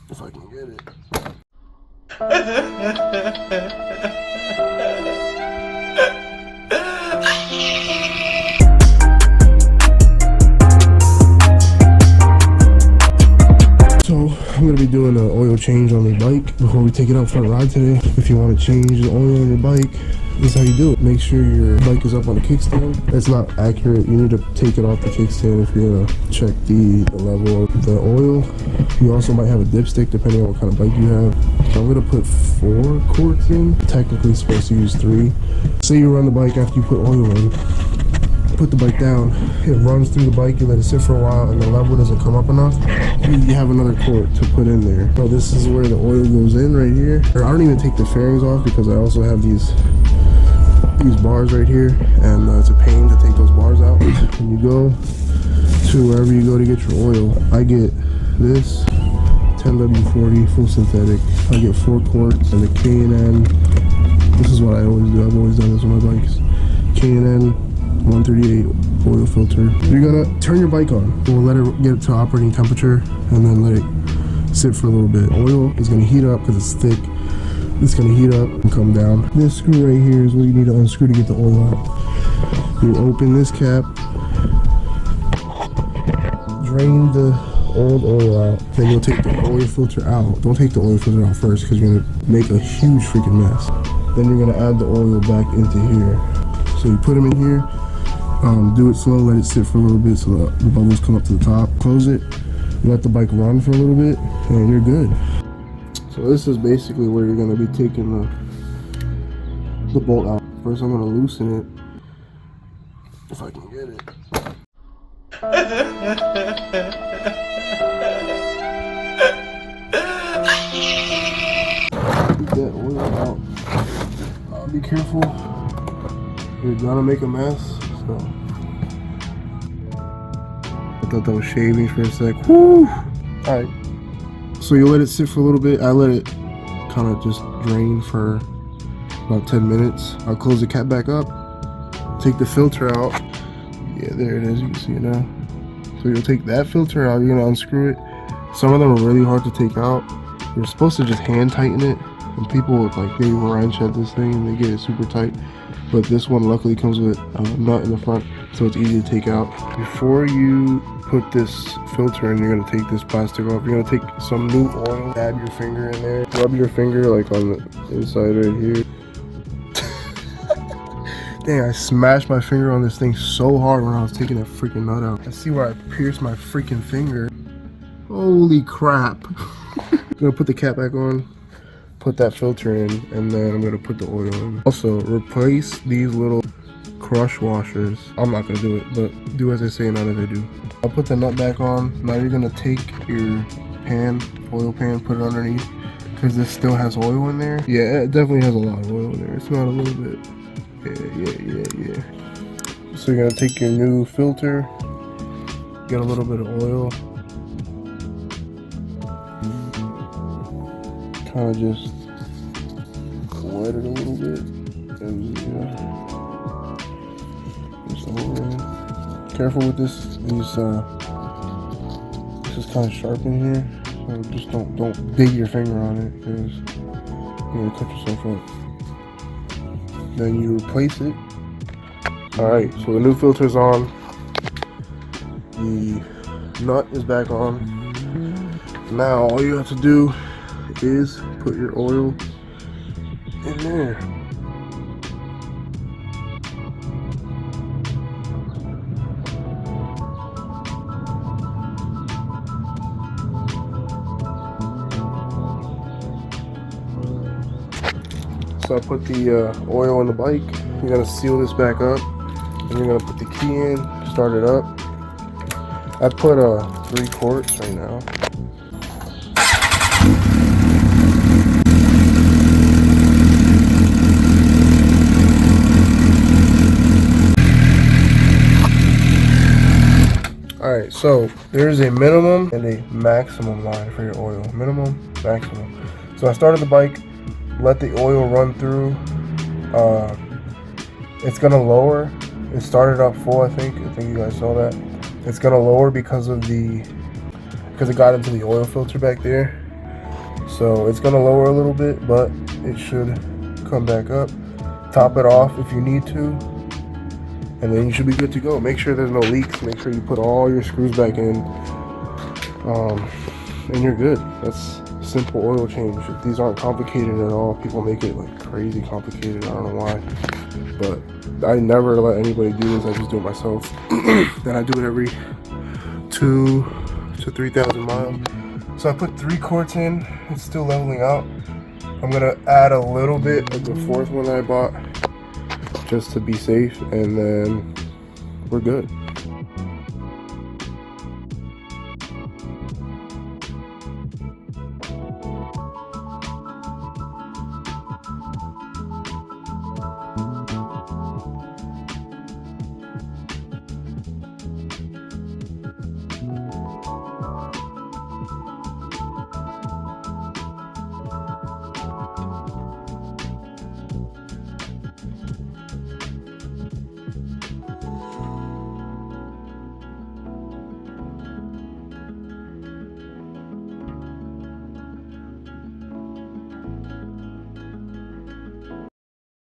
If I can get it. So I'm gonna be doing an oil change on the bike before we take it out for a ride today. If you want to change the oil on your bike, this is how you do it. Make sure your bike is up on the kickstand. It's not accurate. You need to take it off the kickstand if you're gonna check the level of the oil. You also might have a dipstick depending on what kind of bike you have. So I'm gonna put 4 quarts in. Technically supposed to use 3. Say you run the bike after you put oil in. Put the bike down, it runs through the bike, you let it sit for a while and the level doesn't come up enough, you have another quart to put in there. So this is where the oil goes in right here. I don't even take the fairings off because I also have these bars right here, and it's a pain to take those bars out. When you go to wherever you go to get your oil, I get this 10W40 full synthetic. I get 4 quarts and the K&N. This is what I always do. I've always done this with my bikes. K&N 138 oil filter. You're gonna turn your bike on. We'll let it get to operating temperature and then let it sit for a little bit. Oil is gonna heat up because it's thick. It's gonna heat up and come down. This screw right here is what you need to unscrew to get the oil out. You open this cap, drain the old oil out, then you'll take the oil filter out. Don't take the oil filter out first because you're gonna make a huge freaking mess. Then you're gonna add the oil back into here. So you put them in here. Do it slow, let it sit for a little bit so the bubbles come up to the top. Close it, let the bike run for a little bit, and you're good. So this is basically where you're going to be taking the bolt out. First I'm going to loosen it, if I can get it. Get that oil out. Be careful, you're going to make a mess. So, I thought that was shaving for a sec. Woo! Alright. So you let it sit for a little bit. I let it kind of just drain for about 10 minutes. I'll close the cap back up. Take the filter out. Yeah, there it is. You can see it now. So you'll take that filter out. You're going to unscrew it. Some of them are really hard to take out. You're supposed to just hand tighten it. And people they wrench at this thing and they get it super tight. But this one luckily comes with a nut in the front, so it's easy to take out. Before you put this filter in, you're gonna take this plastic off. You're gonna take some new oil, dab your finger in there, rub your finger on the inside right here. Dang, I smashed my finger on this thing so hard when I was taking that freaking nut out. I see where I pierced my freaking finger. Holy crap. I'm gonna put the cap back on. Put that filter in, and then I'm gonna put the oil in. Also, replace these little crush washers. I'm not gonna do it, but do as I say, not as I do. I'll put the nut back on. Now you're gonna take your pan, oil pan, put it underneath, because this still has oil in there. Yeah, it definitely has a lot of oil in there. It's not a little bit. Yeah. So you're gonna take your new filter, get a little bit of oil, kind of just wet it a little bit, and just over in. Careful with this. This is kind of sharp in here, so just don't dig your finger on it because you're gonna cut yourself up. Then you replace it. All right, so the new filter's on. The nut is back on. Now all you have to do is put your oil in there. So I put the oil in the bike. You're gonna seal this back up, and you're gonna put the key in, start it up. I put 3 quarts right now. Alright, so there's a minimum and a maximum line for your oil. Minimum, maximum. So I started the bike, let the oil run through. It's gonna lower. It started up full, I think you guys saw that. It's gonna lower because it got into the oil filter back there. So it's gonna lower a little bit, but it should come back up. Top it off if you need to, and then you should be good to go. Make sure there's no leaks. Make sure you put all your screws back in, and you're good. That's simple oil change. These aren't complicated at all. People make it like crazy complicated. I don't know why, but I never let anybody do this. I just do it myself. Then I do it every 2,000 to 3,000 miles. So I put 3 quarts in. It's still leveling out. I'm gonna add a little bit of the 4th one I bought just to be safe, and then we're good.